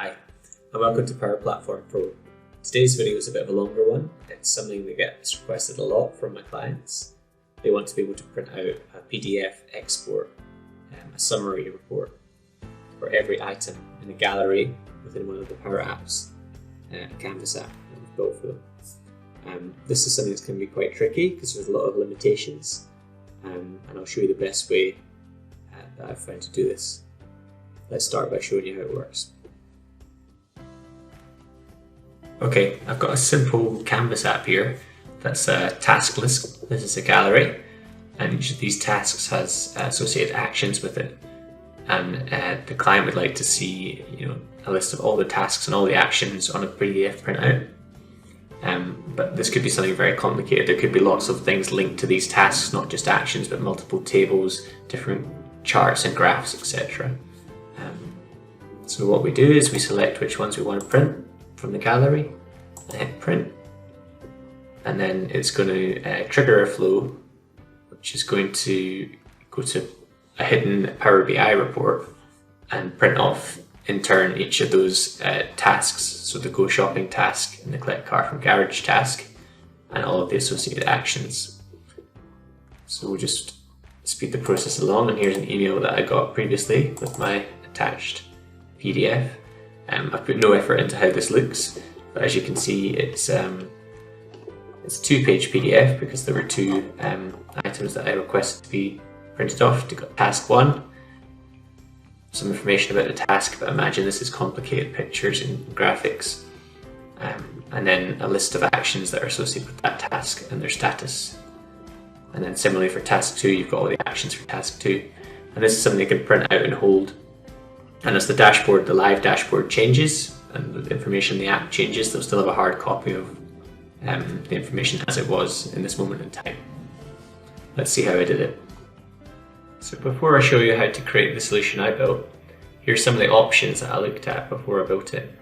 Hi, and welcome to Power Platform Pro. Today's video is a bit of a longer one. It's something that gets requested a lot from my clients. They want to be able to print out a PDF export, a summary report for every item in a gallery within one of the Power Apps, a Canvas app that we've built for them. This is something that's going to be quite tricky because there's a lot of limitations, and I'll show you the best way that I've found to do this. Let's start by showing you how it works. Okay, I've got a simple Canvas app here that's a task list. This is a gallery, and each of these tasks has associated actions with it. And the client would like to see, a list of all the tasks and all the actions on a PDF printout. But this could be something very complicated. There could be lots of things linked to these tasks, not just actions, but multiple tables, different charts and graphs, etc. So what we do is we select which ones we want to print from the gallery and hit print, and then it's going to trigger a flow which is going to go to a hidden Power BI report and print off in turn each of those tasks, so the go shopping task and the collect car from garage task and all of the associated actions. So we'll just speed the process along, and here's an email that I got previously with my attached PDF. I've put no effort into how this looks, but as you can see, it's a 2-page PDF because there were two items that I requested to be printed off. You've got task 1, some information about the task, but imagine this is complicated pictures and graphics, and then a list of actions that are associated with that task and their status. And then similarly for task 2, you've got all the actions for task 2, and this is something you can print out and hold. And as the live dashboard changes and the information in the app changes, they'll still have a hard copy of the information as it was in this moment in time. Let's see how I did it. So before I show you how to create the solution I built, here's some of the options that I looked at before I built it.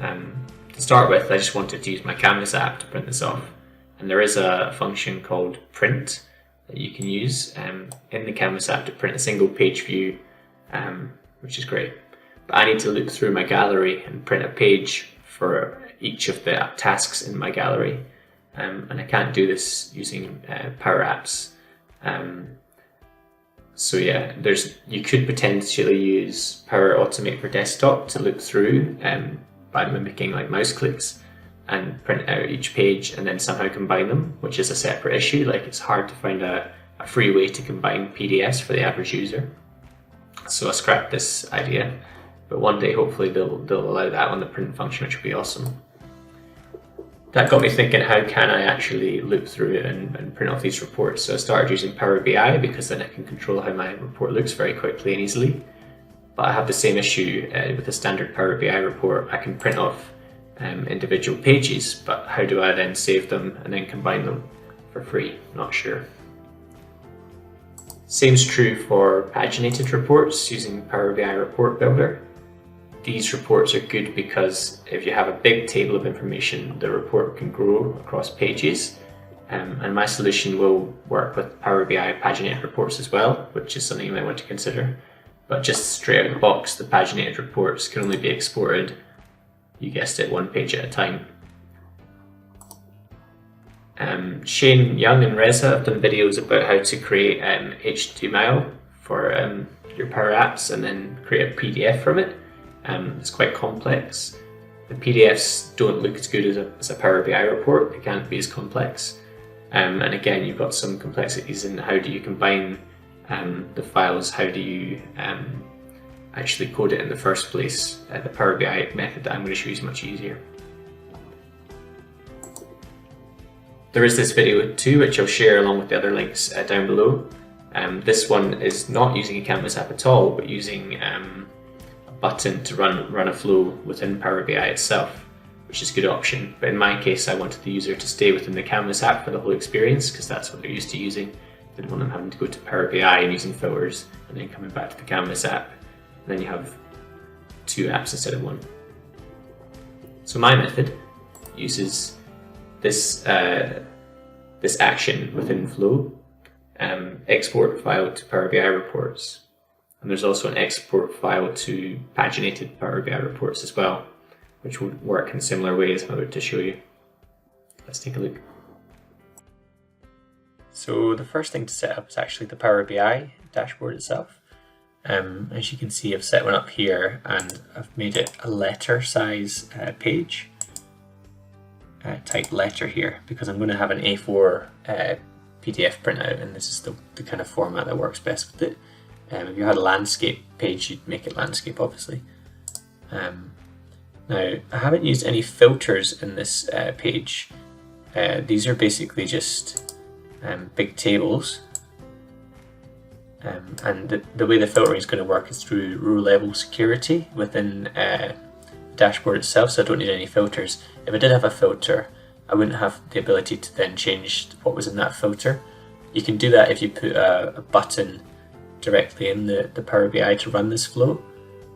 To start with, I just wanted to use my Canvas app to print this off. And there is a function called print that you can use in the Canvas app to print a single page view, which is great. But I need to look through my gallery and print a page for each of the tasks in my gallery. And I can't do this using Power Apps. So yeah, you could potentially use Power Automate for Desktop to look through by mimicking like mouse clicks and print out each page and then somehow combine them, which is a separate issue. Like, it's hard to find a free way to combine PDFs for the average user. So I scrapped this idea, but one day hopefully they'll allow that on the print function, which would be awesome. That got me thinking, how can I actually look through it and print off these reports? So I started using Power BI because then I can control how my report looks very quickly and easily. But I have the same issue with a standard Power BI report. I can print off individual pages, but how do I then save them and then combine them for free? Not sure. Same's true for paginated reports using Power BI Report Builder. These reports are good because if you have a big table of information, the report can grow across pages. And my solution will work with Power BI paginated reports as well, which is something you might want to consider. But just straight out of the box, the paginated reports can only be exported, you guessed it, 1 page at a time. Shane Young and Reza have done videos about how to create HTML for your Power Apps and then create a PDF from it. It's quite complex. The PDFs don't look as good as a Power BI report. They can't be as complex. And again, you've got some complexities in how do you combine the files, how do you actually code it in the first place. The Power BI method that I'm going to show you is much easier. There is this video too, which I'll share along with the other links down below. This one is not using a Canvas app at all, but using a button to run a flow within Power BI itself, which is a good option. But in my case, I wanted the user to stay within the Canvas app for the whole experience because that's what they're used to using. Didn't want them having to go to Power BI and using filters and then coming back to the Canvas app. And then you have 2 apps instead of 1. So my method uses this action within Flow, export file to Power BI reports. And there's also an export file to paginated Power BI reports as well, which would work in similar ways I'm about to show you. Let's take a look. So the first thing to set up is actually the Power BI dashboard itself. As you can see, I've set one up here and I've made it a letter size page. Type letter here because I'm going to have an A4 PDF printout, and this is the kind of format that works best with it. If you had a landscape page, you'd make it landscape, obviously. Now, I haven't used any filters in this page. These are basically just big tables. And the way the filtering is going to work is through row level security within the dashboard itself, so I don't need any filters. If I did have a filter, I wouldn't have the ability to then change what was in that filter. You can do that if you put a button directly in the Power BI to run this flow.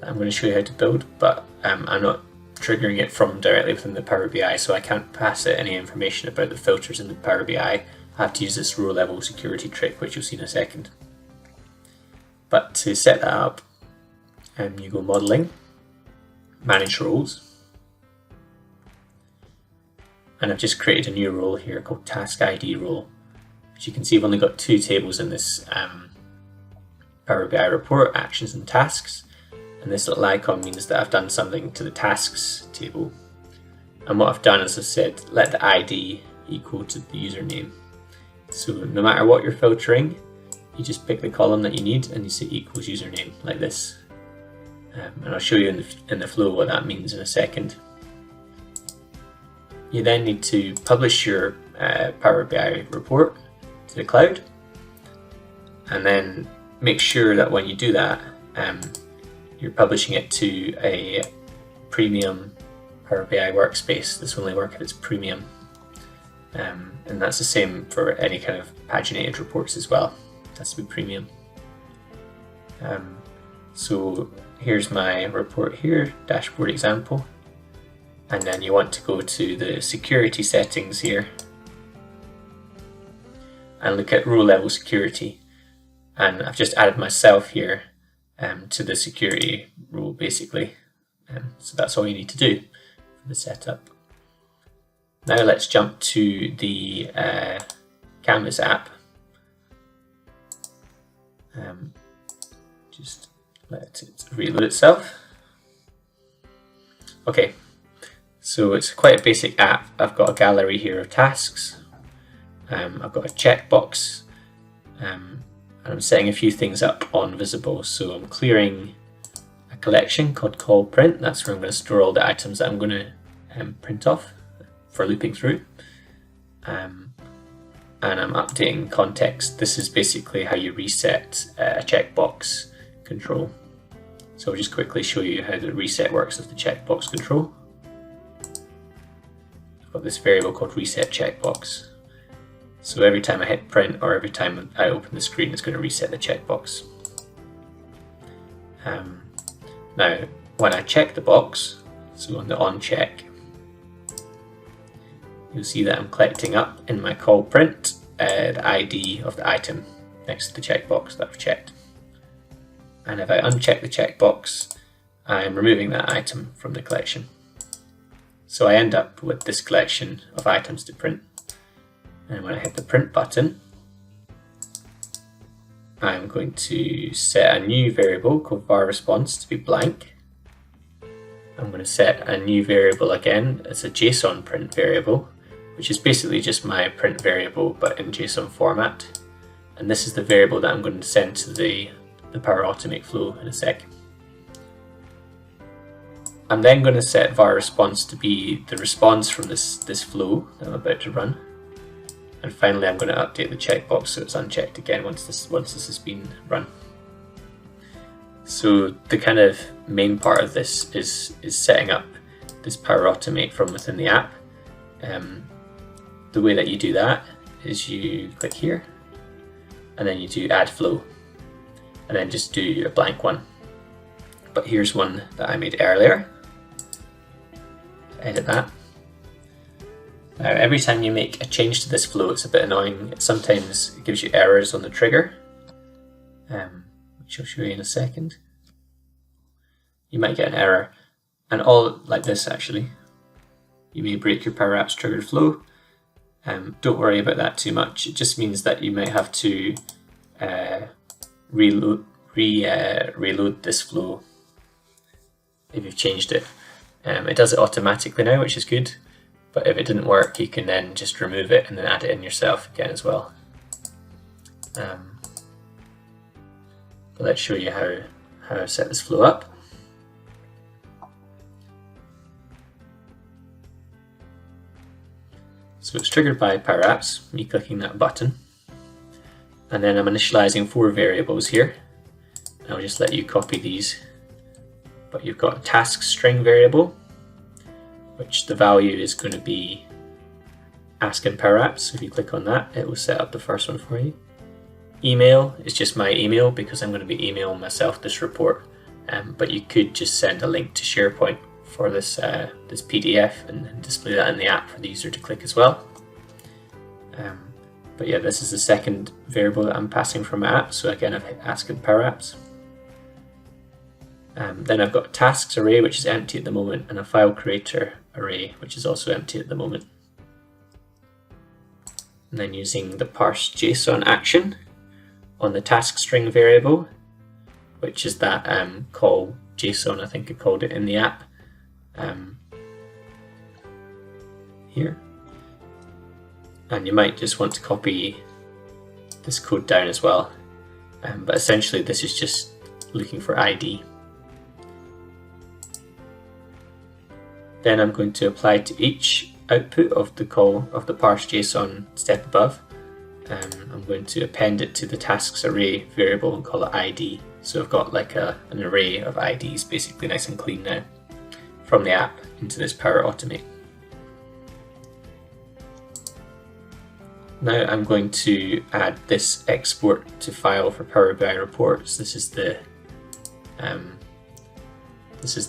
I'm going to show you how to build, but I'm not triggering it from directly within the Power BI, so I can't pass it any information about the filters in the Power BI. I have to use this row level security trick, which you'll see in a second. But to set that up, you go Modeling, Manage Roles, and I've just created a new role here called Task ID role. As you can see, I've only got two tables in this Power BI report, Actions and Tasks, and this little icon means that I've done something to the Tasks table. And what I've done is I've said let the ID equal to the username. So no matter what you're filtering, you just pick the column that you need and you say equals username like this. And I'll show you in the flow what that means in a second. You then need to publish your Power BI report to the cloud, and then make sure that when you do that, you're publishing it to a premium Power BI workspace. This will only work if it's premium, and that's the same for any kind of paginated reports as well. It has to be premium. So here's my report here, dashboard example, and then you want to go to the security settings here and look at row level security, and I've just added myself here to the security role basically, so that's all you need to do for the setup. Now let's jump to the Canvas app. Just let it reload itself. Okay, so it's quite a basic app. I've got a gallery here of tasks. I've got a checkbox, and I'm setting a few things up on visible. So I'm clearing a collection called call print. That's where I'm going to store all the items that I'm going to print off for looping through. And I'm updating context. This is basically how you reset a checkbox control. So I'll just quickly show you how the reset works of the checkbox control. I've got this variable called reset checkbox. So every time I hit print or every time I open the screen, it's going to reset the checkbox. Now, when I check the box, so on the on check, you'll see that I'm collecting up in my call print the ID of the item next to the checkbox that I've checked. And if I uncheck the checkbox, I'm removing that item from the collection. So I end up with this collection of items to print. And when I hit the print button, I'm going to set a new variable called var response to be blank. I'm going to set a new variable again. It's a JSON print variable, which is basically just my print variable but in JSON format. And this is the variable that I'm going to send to the Power Automate flow in a sec. I'm then going to set var response to be the response from this flow that I'm about to run. And finally, I'm going to update the checkbox so it's unchecked again once this has been run. So the kind of main part of this is setting up this Power Automate from within the app. The way that you do that is you click here, and then you do add flow, and then just do a blank one. But here's one that I made earlier. Edit that. Now, every time you make a change to this flow, it's a bit annoying. Sometimes it gives you errors on the trigger, which which I'll show you in a second, you might get an error. And all like this actually. You may break your Power Apps triggered flow. Don't worry about that too much. It just means that you might have to reload this flow if you've changed it. It does it automatically now, which is good. But if it didn't work, you can then just remove it and then add it in yourself again as well. But let's show you how I set this flow up. So it's triggered by Power Apps, me clicking that button. And then I'm initializing 4 variables here. I'll just let you copy these. But you've got a task string variable, which the value is going to be ask in Power Apps. So if you click on that, it will set up the first one for you. Email is just my email because I'm going to be emailing myself this report. But you could just send a link to SharePoint for this this PDF and display that in the app for the user to click as well. But yeah, this is the second variable that I'm passing from my app. So again, I've hit ask in Power Apps. Then I've got a tasks array, which is empty at the moment, and a file creator array, which is also empty at the moment. And then using the Parse JSON action on the task string variable, which is that call JSON, I think I called it in the app. Here. And you might just want to copy this code down as well. But essentially this is just looking for ID. Then I'm going to apply to each output of the call of the Parse JSON step above. I'm going to append it to the tasks array variable and call it ID. So I've got like an array of IDs, basically nice and clean now, from the app into this Power Automate. Now I'm going to add this export to file for Power BI reports. This is the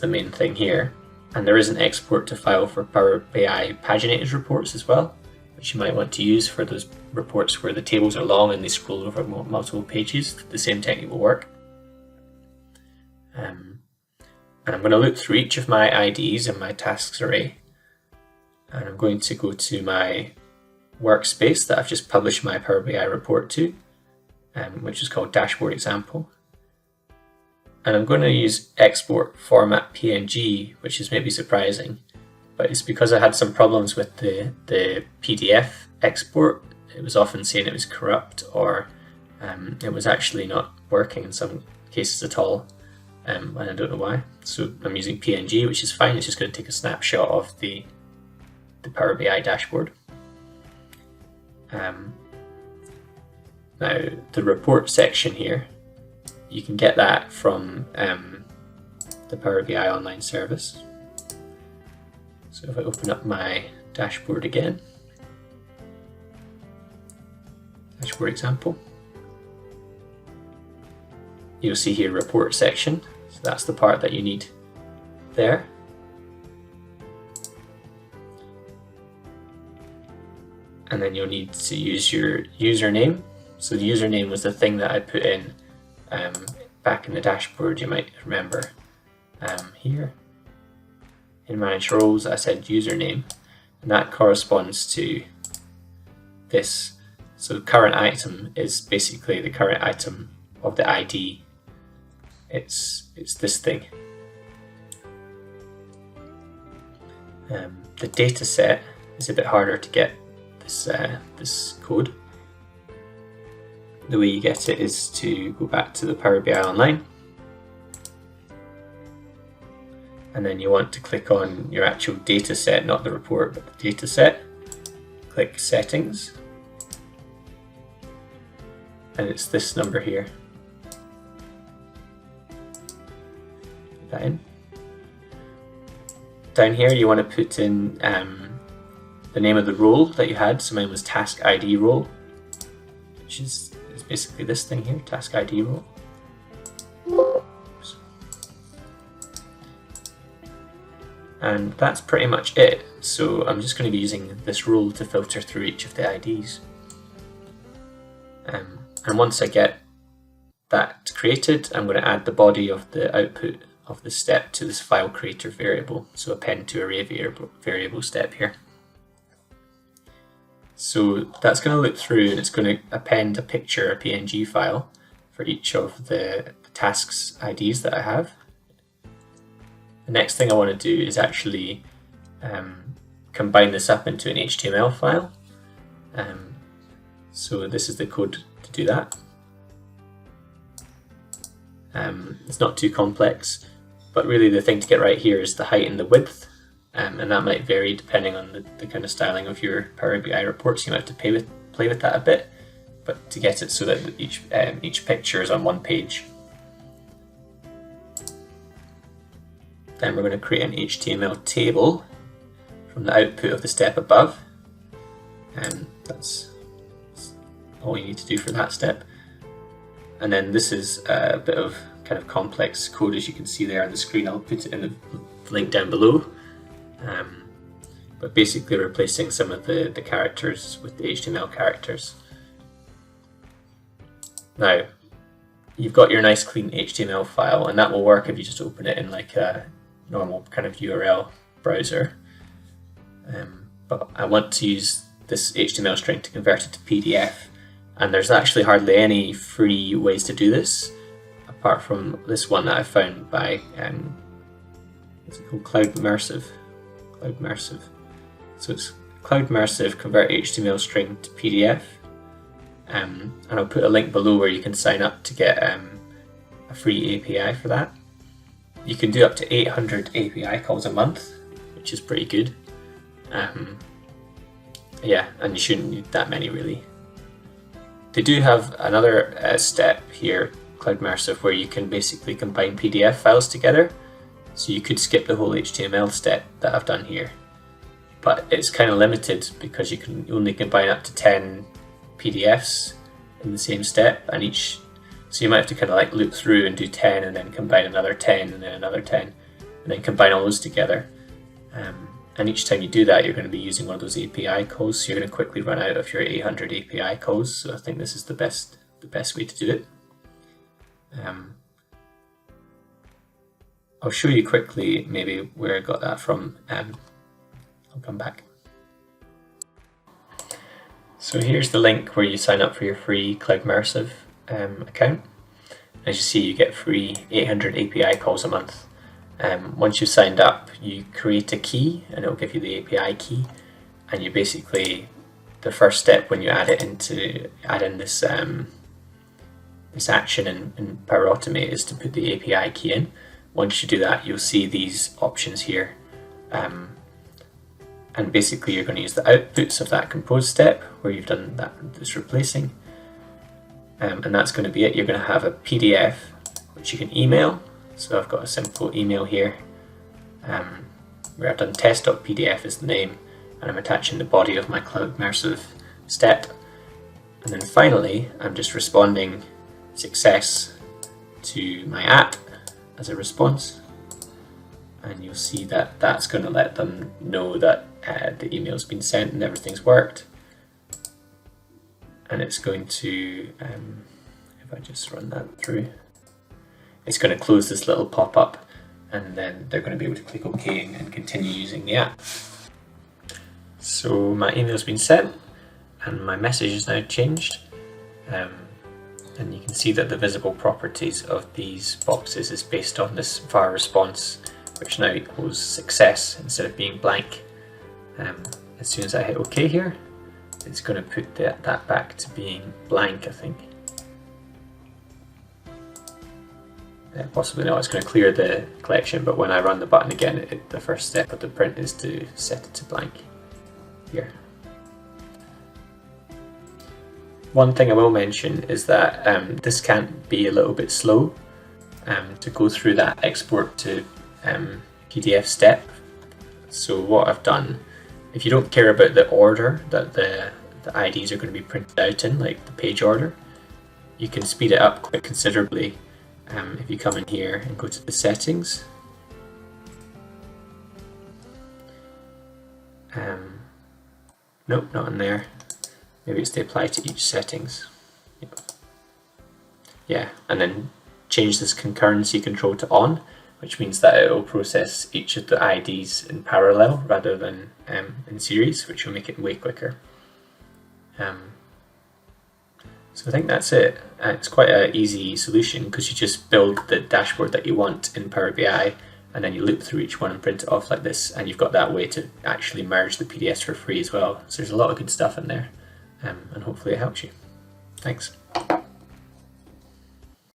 main thing here. And there is an export to file for Power BI paginated reports as well, which you might want to use for those reports where the tables are long and they scroll over multiple pages. The same technique will work. And I'm going to look through each of my IDs in my tasks array. And I'm going to go to my workspace that I've just published my Power BI report to, which is called Dashboard Example. And I'm going to use export format PNG, which is maybe surprising, but it's because I had some problems with the PDF export. It was often saying it was corrupt, or it was actually not working in some cases at all, and I don't know why. So I'm using PNG, which is fine. It's just going to take a snapshot of the Power BI dashboard. Now the report section here, you can get that from the Power BI online service. So if I open up my dashboard again, dashboard example, you'll see here report section. So that's the part that you need there. And then you'll need to use your username. So the username was the thing that I put in back in the dashboard, you might remember. Here in manage roles, I said username, and that corresponds to this. So current item is basically the current item of the ID. It's this thing. The data set is a bit harder to get this code. The way you get it is to go back to the Power BI Online, and then you want to click on your actual data set, not the report, but the data set. Click Settings, and it's this number here. Put that in. Down here you want to put in the name of the role that you had. So mine was Task ID role, which is basically this thing here, Task ID role. Oops. And that's pretty much it. So I'm just going to be using this rule to filter through each of the IDs. And once I get that created, I'm going to add the body of the output of the step to this file creator variable. So append to array variable step here. So that's going to look through and it's going to append a picture, a PNG file for each of the tasks IDs that I have. The next thing I want to do is actually combine this up into an HTML file. So this is the code to do that. It's not too complex, but really the thing to get right here is the height and the width, and that might vary depending on the kind of styling of your Power BI reports. You might have to play with that a bit, but to get it so that each picture is on one page. Then we're going to create an HTML table from the output of the step above, and that's all you need to do for that step. And then this is a bit of kind of complex code, as you can see there on the screen. I'll put it in the link down below. But basically replacing some of the characters with the HTML characters. Now, you've got your nice clean HTML file, and that will work if you just open it in like a normal kind of URL browser. But I want to use this HTML string to convert it to PDF. And there's actually hardly any free ways to do this, apart from this one that I found by, what's it called, Cloudmersive. So it's Cloudmersive convert HTML string to PDF. And I'll put a link below where you can sign up to get a free API for that. You can do up to 800 API calls a month, which is pretty good. Yeah, and you shouldn't need that many really. They do have another step here, Cloudmersive, where you can basically combine PDF files together. So you could skip the whole HTML step that I've done here. But it's kind of limited because you can only combine up to 10 PDFs in the same step, and so you might have to kind of like loop through and do 10 and then combine another 10 and then another 10 and then combine all those together. And each time you do that, you're going to be using one of those API calls, so you're going to quickly run out of your 800 API calls. So I think this is the best way to do it. I'll show you quickly maybe where I got that from. I'll come back. So here's the link where you sign up for your free Cloudmersive account. As you see, you get free 800 API calls a month. Once you've signed up, you create a key and it'll give you the API key, and you basically, the first step when you add in this this action in Power Automate is to put the API key in. Once you do that, you'll see these options here, and basically you're going to use the outputs of that compose step where you've done this replacing, and that's going to be it. You're going to have a PDF which you can email. So I've got a simple email here where I've done test.pdf is the name, and I'm attaching the body of my Cloudmersive step. And then finally, I'm just responding success to my app as a response. And you'll see that that's going to let them know that the email's been sent and everything's worked. And it's going to, if I just run that through, it's going to close this little pop-up, and then they're going to be able to click OK and continue using the app. So my email's been sent and my message is now changed, and you can see that the visible properties of these boxes is based on this var response, which now equals success instead of being blank. As soon as I hit OK here, it's going to put that back to being blank, I think. Possibly not, it's going to clear the collection, but when I run the button again, the first step of the print is to set it to blank here. One thing I will mention is that this can be a little bit slow to go through that export to PDF step. So what I've done, if you don't care about the order that the IDs are going to be printed out in, like the page order, you can speed it up quite considerably. If you come in here and go to the settings, nope, not in there. Maybe it's to apply to each settings. Yep. Yeah, and then change this concurrency control to on, which means that it will process each of the IDs in parallel rather than in series, which will make it way quicker. So I think that's it. It's quite an easy solution because you just build the dashboard that you want in Power BI and then you loop through each one and print it off like this, and you've got that way to actually merge the PDFs for free as well. So there's a lot of good stuff in there, and hopefully it helps you. Thanks.